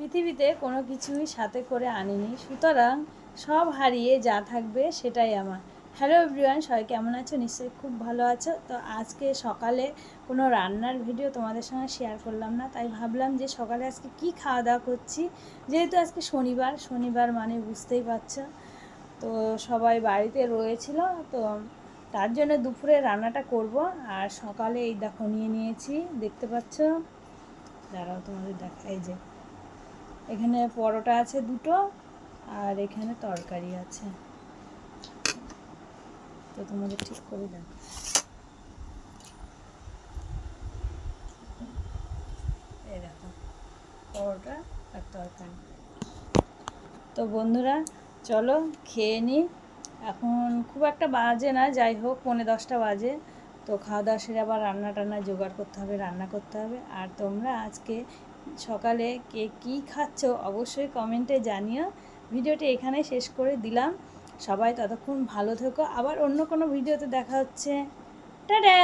পৃথিবীতে কোনো কিছুই সাথে করে আনিনি, সুতরাং সব হারিয়ে যা থাকবে সেটাই আমার। হ্যালো এভরিওয়ান, সবাই কেমন আছো? নিশ্চয়ই খুব ভালো আছো। তো আজকে সকালে কোনো রান্নার ভিডিও তোমাদের সঙ্গে শেয়ার করলাম না, তাই ভাবলাম যে সকালে আজকে কি খাওয়া দাওয়া করছি। যেহেতু আজকে শনিবার মানে বুঝতেই পারছো, তো সবাই বাড়িতে রয়েছিল, তো তার জন্য দুপুরে রান্নাটা করব। আর সকালে এই দেখো নিয়ে নিয়েছি, দেখতে পাচ্ছ, দাঁড়াও তোমাদের দেখাই, যে এখানে পরোটা আছে দুটো, আর এখানে তরকারি আছে, তো তোমাদের ঠিক করে দেখো। এই দেখো পরোটা আর তরকারি। তো বন্ধুরা চলো খেয়ে নিই। এখন খুব একটা বাজে না, যাই হোক 9:30 বাজে। তো খাওয়া দাওয়া সেরে আবার রান্না জোগাড় করতে হবে, রান্না করতে হবে। আর তোমরা আজকে সকালে কে কী খাচ্ছ অবশ্যই কমেন্টে জানিও। ভিডিওটি এখানে শেষ করে দিলাম। সবাই ততক্ষণ ভালো থেকো, আবার অন্য কোনো ভিডিওতে দেখা হচ্ছে। টাটা।